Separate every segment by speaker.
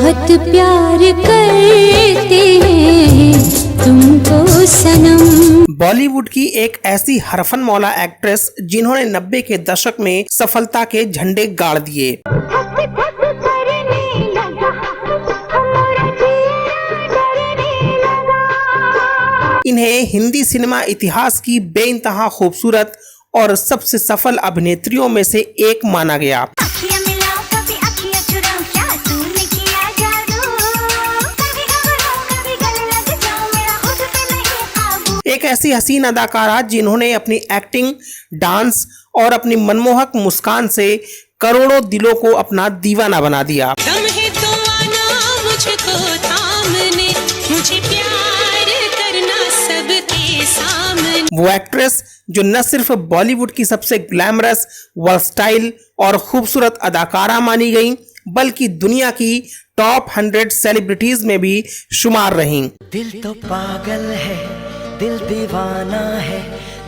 Speaker 1: बहुत प्यार करते हैं तुमको सनम।
Speaker 2: बॉलीवुड की एक ऐसी हरफन मौला एक्ट्रेस जिन्होंने 90 के दशक में सफलता के झंडे गाड़ दिए। इन्हें हिंदी सिनेमा इतिहास की बेइंतहा खूबसूरत और सबसे सफल अभिनेत्रियों में से एक माना गया। एक ऐसी हसीन अदाकारा जिन्होंने अपनी एक्टिंग, डांस और अपनी मनमोहक मुस्कान से करोड़ों दिलों को अपना दीवाना बना दिया। वो एक्ट्रेस जो न सिर्फ बॉलीवुड की सबसे ग्लैमरस, वर्सटाइल और खूबसूरत अदाकारा मानी गई, बल्कि दुनिया की टॉप 100 सेलिब्रिटीज में भी शुमार रहीं।
Speaker 3: दिल तो पागल है, दिल दीवाना है,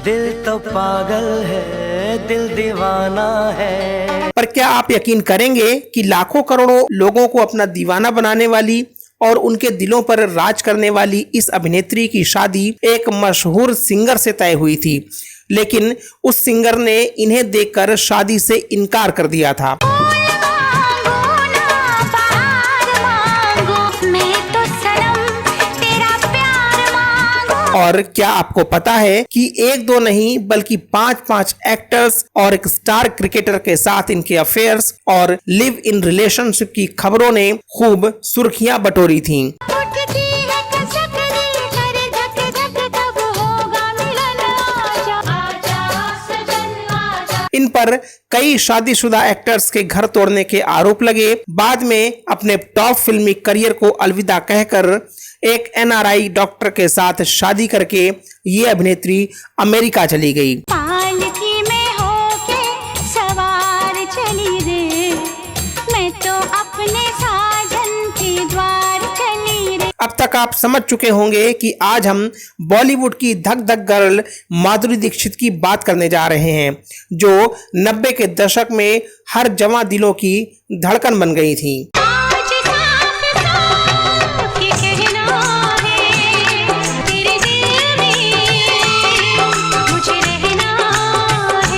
Speaker 3: दिल तो पागल है, दिल दीवाना है।
Speaker 2: पर क्या आप यकीन करेंगे कि लाखों करोड़ों लोगों को अपना दीवाना बनाने वाली और उनके दिलों पर राज करने वाली इस अभिनेत्री की शादी एक मशहूर सिंगर से तय हुई थी, लेकिन उस सिंगर ने इन्हें देखकर शादी से इनकार कर दिया था। और क्या आपको पता है कि एक दो नहीं बल्कि 5 एक्टर्स और एक स्टार क्रिकेटर के साथ इनके अफेयर्स और लिव इन रिलेशनशिप की खबरों ने खूब सुर्खियां बटोरी थीं। इन पर कई शादीशुदा एक्टर्स के घर तोड़ने के आरोप लगे। बाद में अपने टॉप फिल्मी करियर को अलविदा कहकर एक NRI डॉक्टर के साथ शादी करके ये अभिनेत्री अमेरिका चली गई।
Speaker 1: पालकी में होके सवार चली रे, मैं तो अपने साजन के द्वार चली रे।
Speaker 2: अब तक आप समझ चुके होंगे कि आज हम बॉलीवुड की धक धक गर्ल माधुरी दीक्षित की बात करने जा रहे हैं, जो 90 के दशक में हर जवां दिलों की धड़कन बन गई थी।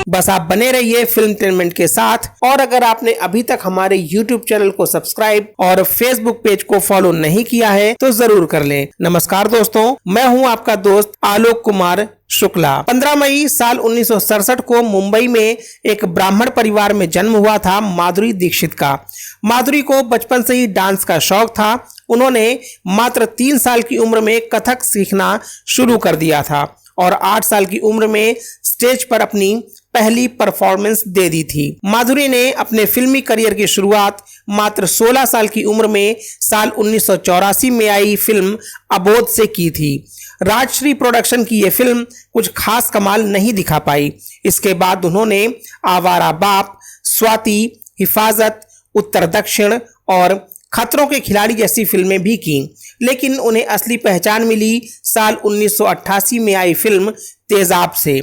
Speaker 2: बस आप बने रहिए फिल्म एंटरटेनमेंट के साथ, और अगर आपने अभी तक हमारे YouTube चैनल को सब्सक्राइब और Facebook पेज को फॉलो नहीं किया है तो जरूर कर लें। नमस्कार दोस्तों, मैं हूं आपका दोस्त आलोक कुमार शुक्ला। 15 मई साल 1967 को मुंबई में एक ब्राह्मण परिवार में जन्म हुआ था माधुरी दीक्षित का। माधुरी को बचपन से ही डांस का शौक था। उन्होंने मात्र 3 साल की उम्र में कथक सीखना शुरू कर दिया था और 8 साल की उम्र में स्टेज पर अपनी पहली परफॉर्मेंस दे दी थी। माधुरी ने अपने फिल्मी करियर की शुरुआत मात्र 16 साल की उम्र में साल 1984 में आई फिल्म अबोध से की थी। राजश्री प्रोडक्शन की यह फिल्म कुछ खास कमाल नहीं दिखा पाई। इसके बाद उन्होंने आवारा बाप, स्वाति, हिफाजत, उत्तर दक्षिण और खतरों के खिलाड़ी जैसी फिल्में भी की, लेकिन उन्हें असली पहचान मिली साल 1988 में आई फिल्म तेजाब से।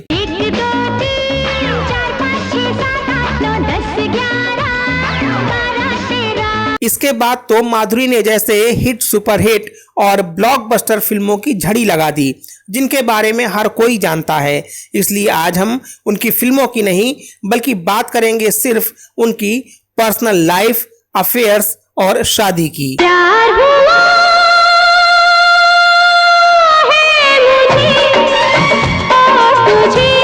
Speaker 2: इसके बाद तो माधुरी ने जैसे हिट, सुपरहिट और ब्लॉकबस्टर फिल्मों की झड़ी लगा दी, जिनके बारे में हर कोई जानता है। इसलिए आज हम उनकी फिल्मों की नहीं बल्कि बात करेंगे सिर्फ उनकी पर्सनल लाइफ, अफेयर्स और शादी की।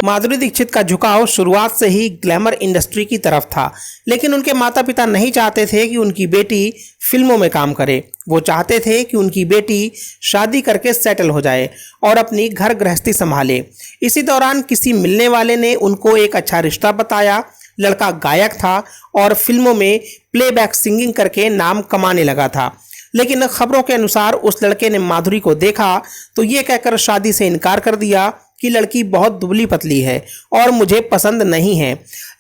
Speaker 2: माधुरी दीक्षित का झुकाव शुरुआत से ही ग्लैमर इंडस्ट्री की तरफ था, लेकिन उनके माता पिता नहीं चाहते थे कि उनकी बेटी फिल्मों में काम करे। वो चाहते थे कि उनकी बेटी शादी करके सेटल हो जाए और अपनी घर गृहस्थी संभाले। इसी दौरान किसी मिलने वाले ने उनको एक अच्छा रिश्ता बताया। लड़का गायक था और फिल्मों में प्लेबैक सिंगिंग करके नाम कमाने लगा था, लेकिन खबरों के अनुसार उस लड़के ने माधुरी को देखा तो ये कहकर शादी से इनकार कर दिया कि लड़की बहुत दुबली पतली है और मुझे पसंद नहीं है।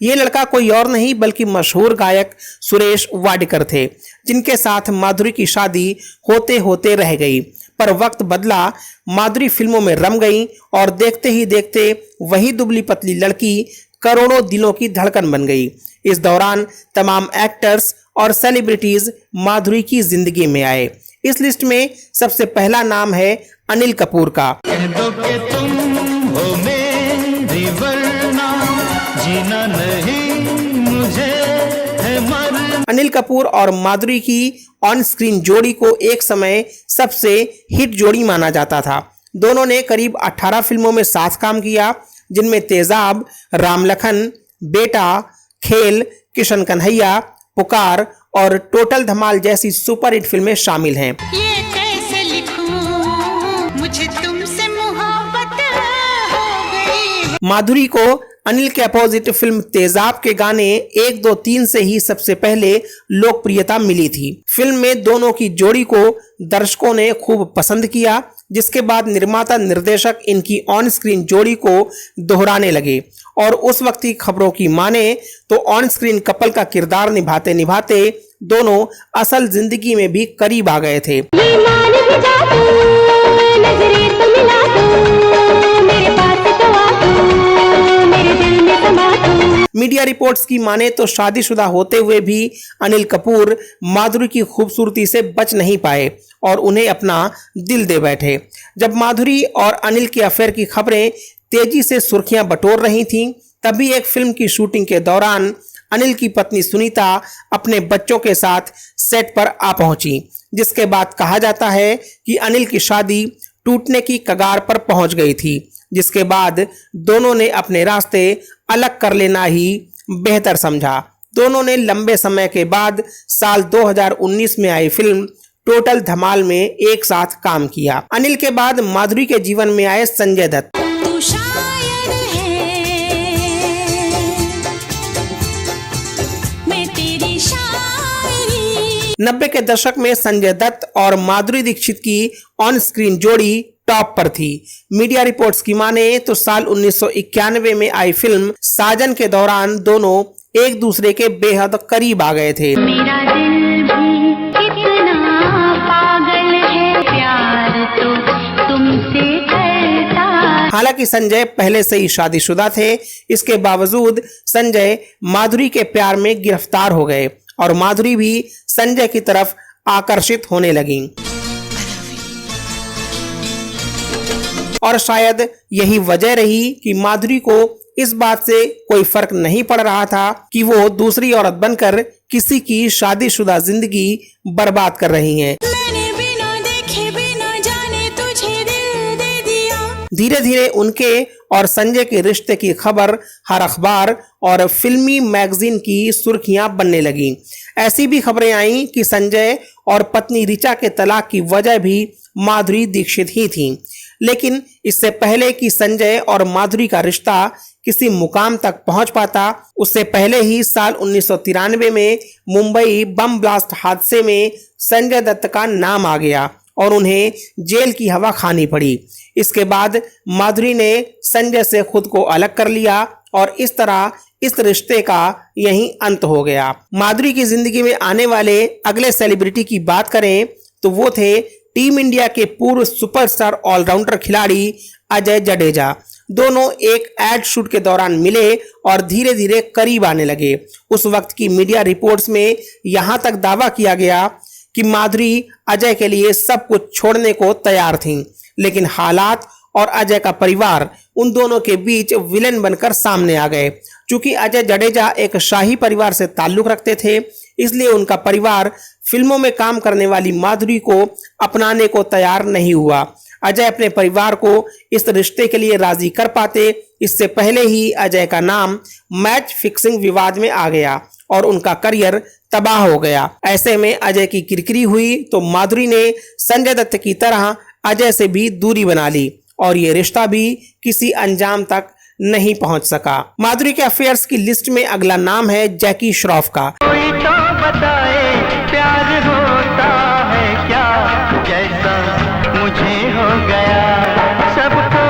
Speaker 2: ये लड़का कोई और नहीं बल्कि मशहूर गायक सुरेश वाडकर थे, जिनके साथ माधुरी की शादी होते होते रह गई। पर वक्त बदला, माधुरी फिल्मों में रम गई और देखते ही देखते वही दुबली पतली लड़की करोड़ों दिलों की धड़कन बन गई। इस दौरान तमाम एक्टर्स और सेलिब्रिटीज माधुरी की जिंदगी में आए। इस लिस्ट में सबसे पहला नाम है अनिल कपूर का।
Speaker 4: कह दो कि तुम हो मेरी वरना जीना नहीं मुझे है मरना।
Speaker 2: अनिल कपूर और माधुरी की ऑन स्क्रीन जोड़ी को एक समय सबसे हिट जोड़ी माना जाता था। दोनों ने करीब 18 फिल्मों में साथ काम किया, जिनमें तेजाब, राम लखन, बेटा, खेल, किशन कन्हैया, पुकार और टोटल धमाल जैसी सुपर हिट फिल्में शामिल हैं।
Speaker 1: ये कैसे लिखूं, मुझे तुमसे मोहब्बत हो गई।
Speaker 2: माधुरी को अनिल के अपोजिट फिल्म तेजाब के गाने 1, 2, 3 से ही सबसे पहले लोकप्रियता मिली थी। फिल्म में दोनों की जोड़ी को दर्शकों ने खूब पसंद किया, जिसके बाद निर्माता निर्देशक इनकी ऑन स्क्रीन जोड़ी को दोहराने लगे और उस वक्त की खबरों की माने तो ऑन स्क्रीन कपल का किरदार निभाते निभाते दोनों असल जिंदगी में भी करीब आ गए थे।
Speaker 1: ये मान भी जा तू, नजरें तो मिला तू, मेरे पास तो आ तू, मेरे दिल में समा तू।
Speaker 2: मीडिया रिपोर्ट्स की माने तो शादीशुदा होते हुए भी अनिल कपूर माधुरी की खूबसूरती से बच नहीं पाए और उन्हें अपना दिल दे बैठे। जब माधुरी और अनिल के अफेयर की खबरें तेजी से सुर्खियां बटोर रही थीं, तभी एक फिल्म की शूटिंग के दौरान अनिल की पत्नी सुनीता अपने बच्चों के साथ सेट पर आ पहुंची, जिसके बाद कहा जाता है कि अनिल की शादी टूटने की कगार पर पहुंच गई थी, जिसके बाद दोनों ने अपने रास्ते अलग कर लेना ही बेहतर समझा। दोनों ने लंबे समय के बाद साल 2019 में आई फिल्म टोटल धमाल में एक साथ काम किया। अनिल के बाद माधुरी के जीवन में आए संजय दत्त।
Speaker 1: तू शायर है, मैं तेरी शायरी।
Speaker 2: 90 के दशक में संजय दत्त और माधुरी दीक्षित की ऑन स्क्रीन जोड़ी टॉप पर थी। मीडिया रिपोर्ट्स की माने तो साल 1991 में आई फिल्म साजन के दौरान दोनों एक दूसरे के बेहद करीब आ गए थे।
Speaker 1: मेरा दिल भी कितना पागल है, प्यार तो तुमसे करता।
Speaker 2: हालांकि संजय पहले से ही शादीशुदा थे, इसके बावजूद संजय माधुरी के प्यार में गिरफ्तार हो गए और माधुरी भी संजय की तरफ आकर्षित होने लगी। और शायद यही वजह रही कि माधुरी को इस बात से कोई फर्क नहीं पड़ रहा था कि वो दूसरी औरत बनकर किसी की शादीशुदा जिंदगी बर्बाद कर रही हैं।
Speaker 1: मैंने बिना देखे बिना जाने तुझे दिल दे दिया।
Speaker 2: धीरे धीरे उनके और संजय के रिश्ते की खबर हर अखबार और फिल्मी मैगजीन की सुर्खियां बनने लगी। ऐसी भी खबरें आईं कि संजय और पत्नी ऋचा के तलाक की वजह भी माधुरी दीक्षित ही थी। लेकिन इससे पहले कि संजय और माधुरी का रिश्ता किसी मुकाम तक पहुंच पाता, उससे पहले ही साल 1993 में मुंबई बम ब्लास्ट हादसे में संजय दत्त का नाम आ गया और उन्हें जेल की हवा खानी पड़ी। इसके बाद माधुरी ने संजय से खुद को अलग कर लिया और इस तरह इस रिश्ते का यहीं अंत हो गया। माधुरी की जिंदगी में आने वाले अगले सेलिब्रिटी की बात करें तो वो थे टीम इंडिया के पूर्व सुपरस्टार ऑलराउंडर खिलाड़ी अजय जडेजा। दोनों एक एड शूट के दौरान मिले और धीरे धीरे करीब आने लगे। उस वक्त की मीडिया रिपोर्ट्स में यहां तक दावा किया गया कि माधुरी अजय के लिए सब कुछ छोड़ने को तैयार थीं, लेकिन हालात और अजय का परिवार उन दोनों के बीच विलेन बनकर सामने आ गए। चूंकि अजय जडेजा एक शाही परिवार से ताल्लुक रखते थे, इसलिए उनका परिवार फिल्मों में काम करने वाली माधुरी को अपनाने को तैयार नहीं हुआ। अजय अपने परिवार को इस रिश्ते के लिए राजी कर पाते, इससे पहले ही अजय का नाम मैच फिक्सिंग विवाद में आ गया और उनका करियर तबाह हो गया। ऐसे में अजय की किरकिरी हुई तो माधुरी ने संजय दत्त की तरह अजय से भी दूरी बना ली और ये रिश्ता भी किसी अंजाम तक नहीं पहुंच सका। माधुरी के अफेयर्स की लिस्ट में अगला नाम है जैकी श्रॉफ का।
Speaker 3: कोई तो बताए प्यार होता है क्या, जैसा मुझे हो गया सबको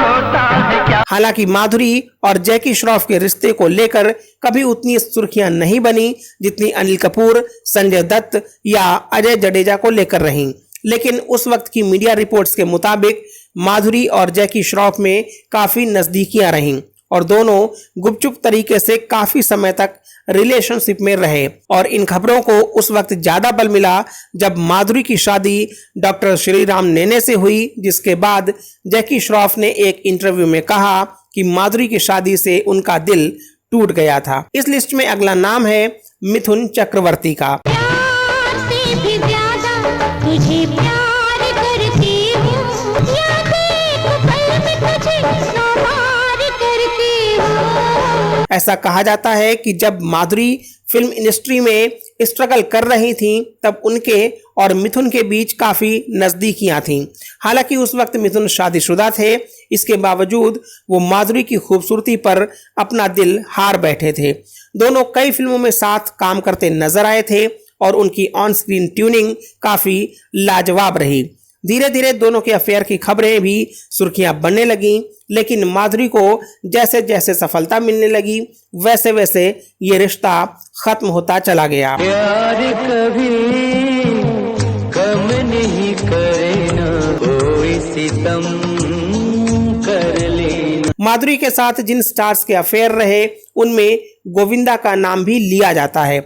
Speaker 3: होता है क्या।
Speaker 2: हालांकि माधुरी और जैकी श्रॉफ के रिश्ते को लेकर कभी उतनी सुर्खियां नहीं बनी जितनी अनिल कपूर, संजय दत्त या अजय जडेजा को लेकर रहीं। लेकिन उस वक्त की मीडिया रिपोर्ट्स के मुताबिक माधुरी और जैकी श्रॉफ में काफी नजदीकियां रहीं और दोनों गुपचुप तरीके से काफी समय तक रिलेशनशिप में रहे। और इन खबरों को उस वक्त ज्यादा बल मिला जब माधुरी की शादी डॉक्टर श्रीराम नेने से हुई, जिसके बाद जैकी श्रॉफ ने एक इंटरव्यू में कहा कि माधुरी की शादी से उनका दिल टूट गया था। इस लिस्ट में अगला नाम है मिथुन चक्रवर्ती का।
Speaker 1: प्यार से भी ज्यादा तुझे प्यार करती हूँ, याद एक पल में तुझे संवार करती हूँ।
Speaker 2: ऐसा कहा जाता है कि जब माधुरी फिल्म इंडस्ट्री में स्ट्रगल कर रही थीं, तब उनके और मिथुन के बीच काफी नजदीकियां थीं। हालांकि उस वक्त मिथुन शादीशुदा थे, इसके बावजूद वो माधुरी की खूबसूरती पर अपना दिल हार बैठे थे। दोनों कई फिल्मों में साथ काम करते नजर आए थे और उनकी ऑन स्क्रीन ट्यूनिंग काफी लाजवाब रही। धीरे धीरे दोनों के अफेयर की खबरें भी सुर्खियां बनने लगीं, लेकिन माधुरी को जैसे जैसे सफलता मिलने लगी वैसे वैसे ये रिश्ता खत्म होता चला गया।
Speaker 3: प्यार कभी कम नहीं करे ना, कोई सितम कर लेना।
Speaker 2: माधुरी के साथ जिन स्टार्स के अफेयर रहे उनमें गोविंदा का नाम भी लिया जाता है।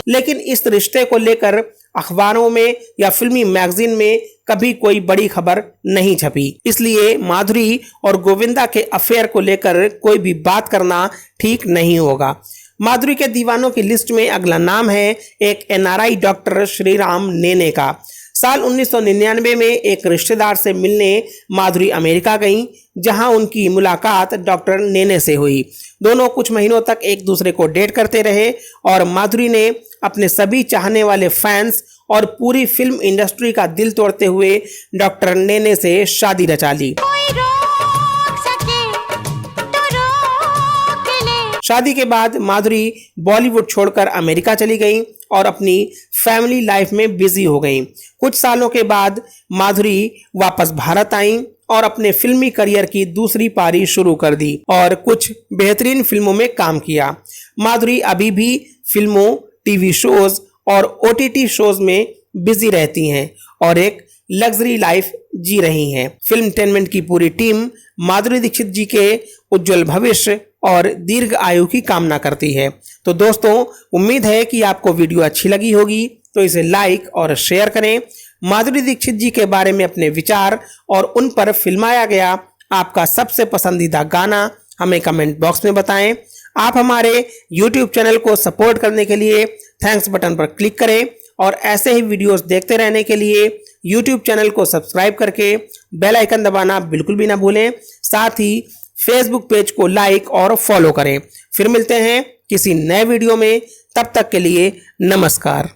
Speaker 2: लेकिन इस रिश्ते को लेकर अखबारों में या फिल्मी मैगजीन में कभी कोई बड़ी खबर नहीं छपी, इसलिए माधुरी और गोविंदा के अफेयर को लेकर कोई भी बात करना ठीक नहीं होगा। माधुरी के दीवानों की लिस्ट में अगला नाम है एक NRI डॉक्टर श्रीराम नेने का। साल 1999 में एक रिश्तेदार से मिलने माधुरी अमेरिका गईं, जहां उनकी मुलाकात डॉक्टर नेने से हुई। दोनों कुछ महीनों तक एक दूसरे को डेट करते रहे और माधुरी ने अपने सभी चाहने वाले फैंस और पूरी फिल्म इंडस्ट्री का दिल तोड़ते हुए डॉक्टर नेने से शादी रचा ली। शादी के बाद माधुरी बॉलीवुड छोड़कर अमेरिका चली गईं और अपनी फैमिली लाइफ में बिजी हो गईं। कुछ सालों के बाद माधुरी वापस भारत आईं और अपने फिल्मी करियर की दूसरी पारी शुरू कर दी और कुछ बेहतरीन फिल्मों में काम किया। माधुरी अभी भी फिल्मों, टीवी शोज और OTT शोज में बिजी रहती हैं और एक लग्जरी लाइफ जी रही हैं। फिल्म टेनमेंट की पूरी टीम माधुरी दीक्षित जी के उज्जवल भविष्य और दीर्घ आयु की कामना करती है। तो दोस्तों, उम्मीद है कि आपको वीडियो अच्छी लगी होगी, तो इसे लाइक और शेयर करें। माधुरी दीक्षित जी के बारे में अपने विचार और उन पर फिल्माया गया आपका सबसे पसंदीदा गाना हमें कमेंट बॉक्स में बताएं। आप हमारे YouTube चैनल को सपोर्ट करने के लिए थैंक्स बटन पर क्लिक करें और ऐसे ही वीडियोस देखते रहने के लिए YouTube चैनल को सब्सक्राइब करके बेल आइकन दबाना बिल्कुल भी ना भूलें। साथ ही Facebook पेज को लाइक और फॉलो करें। फिर मिलते हैं किसी नए वीडियो में, तब तक के लिए नमस्कार।